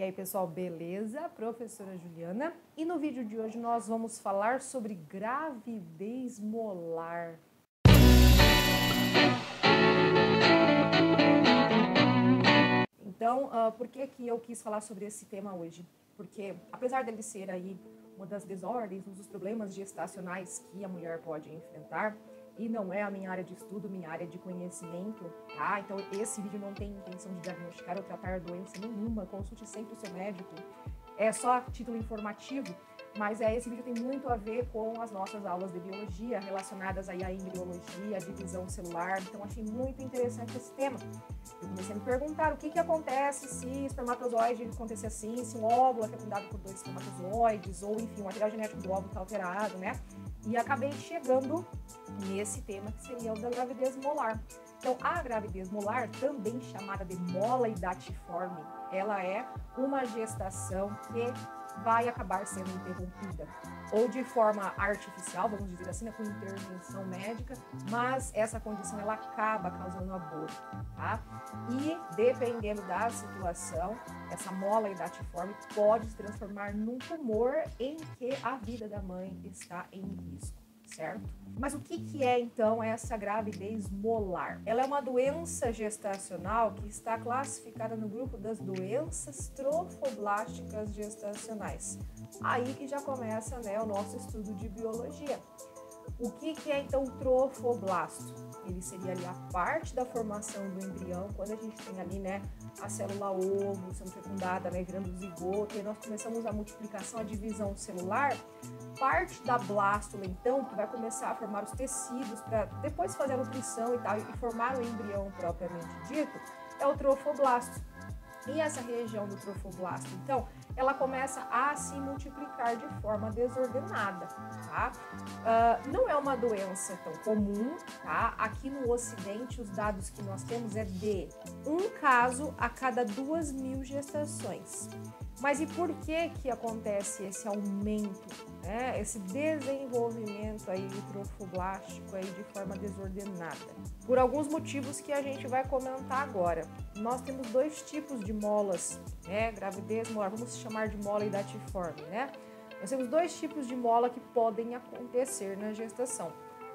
E aí, pessoal, beleza? Professora Juliana. E no vídeo de hoje nós vamos falar sobre gravidez molar. Então, por que eu quis falar sobre esse tema hoje? Porque, apesar dele ser aí uma das desordens, um dos problemas gestacionais que a mulher pode enfrentar, e não é a minha área de estudo, minha área de conhecimento, tá? Então, esse vídeo não tem intenção de diagnosticar ou tratar doença nenhuma, consulte sempre o seu médico, é só título informativo, mas esse vídeo tem muito a ver com as nossas aulas de biologia relacionadas aí à embriologia, à divisão celular, então achei muito interessante esse tema. Eu comecei a me perguntar o que acontece se espermatozoide acontecer assim, se um óvulo é fecundado por 2 espermatozoides, ou enfim, o material genético do óvulo está alterado, né? E acabei chegando nesse tema que seria o da gravidez molar. Então, a gravidez molar, também chamada de mola hidatiforme, ela é uma gestação que vai acabar sendo interrompida, ou de forma artificial, vamos dizer assim, né, com intervenção médica, mas essa condição ela acaba causando aborto, tá? E dependendo da situação, essa mola hidatiforme pode se transformar num tumor em que a vida da mãe está em risco, certo? Mas o que é então essa gravidez molar? Ela é uma doença gestacional que está classificada no grupo das doenças trofoblásticas gestacionais. Aí que já começa, né, o nosso estudo de biologia. O que é então o trofoblasto? Ele seria ali a parte da formação do embrião, quando a gente tem ali, né, a célula ovo sendo fecundada, né, virando zigoto, e nós começamos a multiplicação, a divisão celular, parte da blástula, então, que vai começar a formar os tecidos para depois fazer a nutrição e tal, e formar o embrião propriamente dito, é o trofoblasto. E essa região do trofoblasto, então, ela começa a se multiplicar de forma desordenada, tá? Não é uma doença tão comum, tá? Aqui no Ocidente, os dados que nós temos é de um caso a cada 2.000 gestações. Mas e por que acontece esse aumento, né? Esse desenvolvimento aí trofoblástico aí de forma desordenada? Por alguns motivos que a gente vai comentar agora. Nós temos 2 tipos de molas, né? Gravidez molar, vamos chamar de mola hidatiforme, né? Nós temos 2 tipos de mola que podem acontecer na gestação.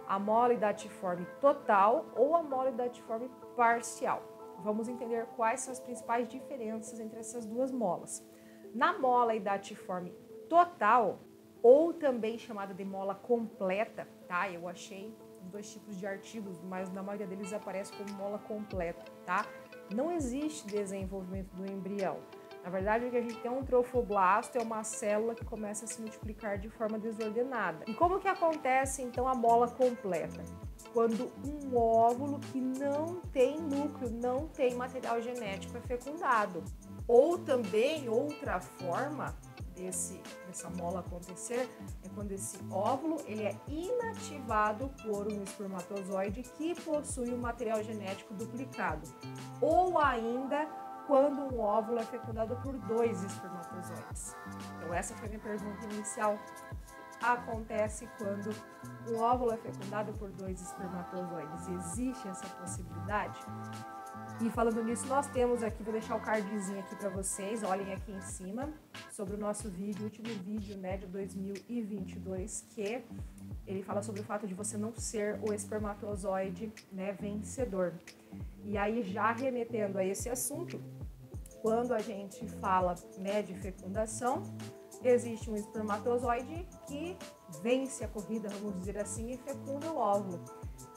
A mola hidatiforme total ou a mola hidatiforme parcial. Vamos entender quais são as principais diferenças entre essas 2 molas. Na mola hidatiforme total, ou também chamada de mola completa, tá? Eu achei 2 tipos de artigos, mas na maioria deles aparece como mola completa, tá? Não existe desenvolvimento do embrião. Na verdade, o que a gente tem é um trofoblasto, é uma célula que começa a se multiplicar de forma desordenada. E como que acontece, então, a mola completa? Quando um óvulo que não tem núcleo, não tem material genético é fecundado. Ou também, outra forma dessa mola acontecer é quando esse óvulo ele é inativado por um espermatozoide que possui um material genético duplicado. Ou ainda, quando um óvulo é fecundado por 2 espermatozoides. Então, essa foi a minha pergunta inicial. Acontece quando um óvulo é fecundado por 2 espermatozoides. Existe essa possibilidade? E falando nisso, nós temos aqui, vou deixar o cardzinho aqui para vocês, olhem aqui em cima, sobre o nosso vídeo, o último vídeo, né, de 2022, que ele fala sobre o fato de você não ser o espermatozoide, né, vencedor. E aí, já remetendo a esse assunto, quando a gente fala, né, de fecundação, existe um espermatozoide que vence a corrida, vamos dizer assim, e fecunda o óvulo.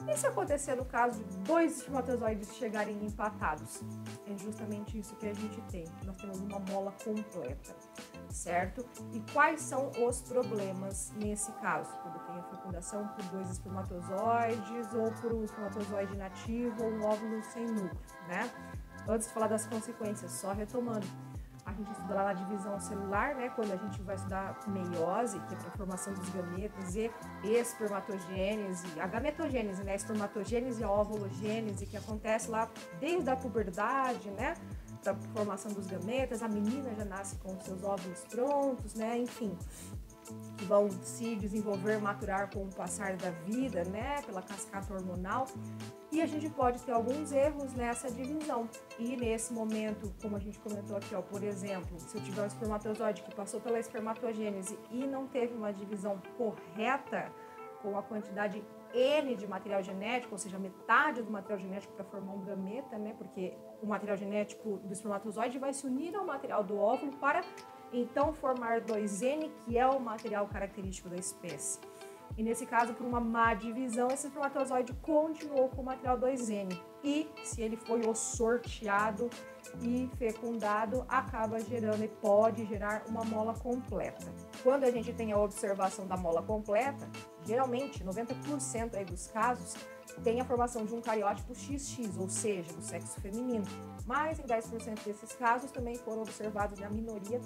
E se acontecer no caso de 2 espermatozoides chegarem empatados? É justamente isso que a gente tem. Nós temos uma mola completa, certo? E quais são os problemas nesse caso? Quando tem a fecundação por 2 espermatozoides, ou por um espermatozoide inativo, ou um óvulo sem núcleo, né? Antes de falar das consequências, só retomando. A gente estuda lá na divisão celular, né? Quando a gente vai estudar meiose, que é para a formação dos gametas, e espermatogênese, a gametogênese, né? Espermatogênese e a ovulogênese, que acontece lá desde a puberdade, né? Para a formação dos gametas, a menina já nasce com os seus óvulos prontos, né? Enfim. que vão se desenvolver, maturar com o passar da vida, né, pela cascata hormonal. E a gente pode ter alguns erros nessa divisão. E nesse momento, como a gente comentou aqui, ó, por exemplo, se eu tiver um espermatozoide que passou pela espermatogênese e não teve uma divisão correta com a quantidade N de material genético, ou seja, metade do material genético para formar um gameta, né? Porque o material genético do espermatozoide vai se unir ao material do óvulo para então formar 2N, que é o material característico da espécie. E nesse caso, por uma má divisão, esse espermatozoide continuou com o material 2N. E se ele foi o sorteado e fecundado, acaba gerando e pode gerar uma mola completa. Quando a gente tem a observação da mola completa, geralmente 90% aí dos casos tem a formação de um cariótipo XX, ou seja, do sexo feminino. Mas em 10% desses casos também foram observados na minoria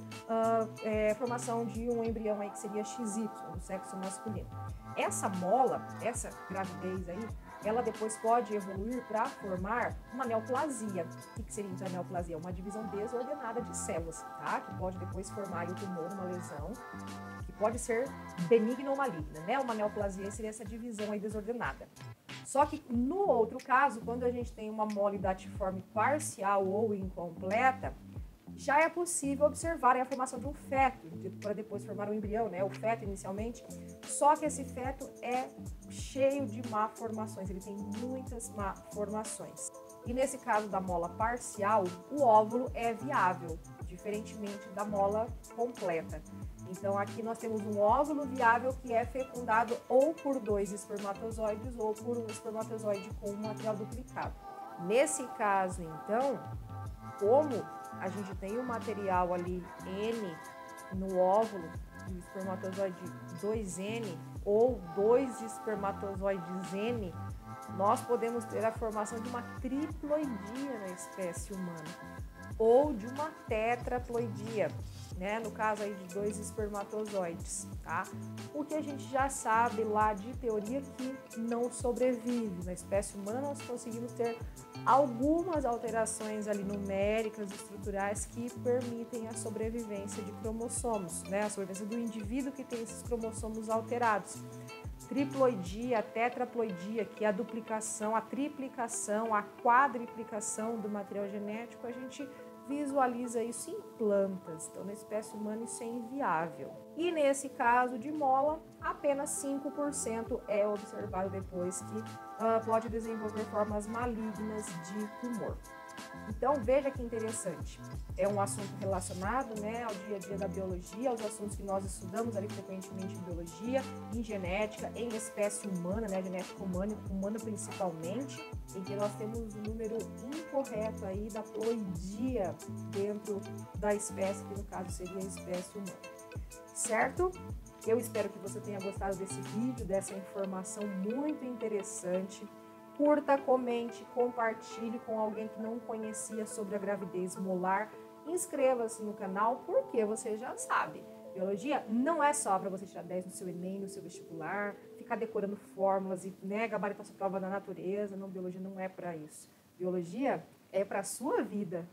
formação de um embrião aí que seria XY, do sexo masculino. Essa mola, essa gravidez aí, ela depois pode evoluir para formar uma neoplasia. O que seria então a neoplasia? Uma divisão desordenada de células, tá? Que pode depois formar um tumor, uma lesão, que pode ser benigna ou maligna, né? Uma neoplasia seria essa divisão aí desordenada. Só que no outro caso, quando a gente tem uma mole datiforme parcial ou incompleta, já é possível observar a formação de um feto, para depois formar um embrião, né? O feto inicialmente. Só que esse feto é cheio de malformações, ele tem muitas malformações. E nesse caso da mola parcial, o óvulo é viável, diferentemente da mola completa. Então aqui nós temos um óvulo viável que é fecundado ou por 2 espermatozoides ou por um espermatozoide com um material duplicado. Nesse caso, então, como a gente tem o material ali N no óvulo, o espermatozoide 2N ou 2 espermatozoides N, nós podemos ter a formação de uma triploidia na espécie humana ou de uma tetraploidia, né? No caso aí de 2 espermatozoides, tá? O que a gente já sabe lá de teoria que não sobrevive. Na espécie humana nós conseguimos ter algumas alterações ali numéricas, estruturais que permitem a sobrevivência de cromossomos, né? A sobrevivência do indivíduo que tem esses cromossomos alterados. Triploidia, tetraploidia, que é a duplicação, a triplicação, a quadriplicação do material genético, a gente visualiza isso em plantas. Então, na espécie humana, isso é inviável. E nesse caso de mola, apenas 5% é observado depois que pode desenvolver formas malignas de tumor. Então, veja que interessante. É um assunto relacionado, né, ao dia a dia da biologia, aos assuntos que nós estudamos ali frequentemente em biologia, em genética, em espécie humana, né, genética humana principalmente, em que nós temos um número incorreto aí da ploidia dentro da espécie, que no caso seria a espécie humana. Certo? Eu espero que você tenha gostado desse vídeo, dessa informação muito interessante. Curta, comente, compartilhe com alguém que não conhecia sobre a gravidez molar. Inscreva-se no canal, porque você já sabe. Biologia não é só para você tirar 10 no seu Enem, no seu vestibular, ficar decorando fórmulas e, né, gabaritar sua prova da natureza. Não, biologia não é para isso. Biologia é para a sua vida.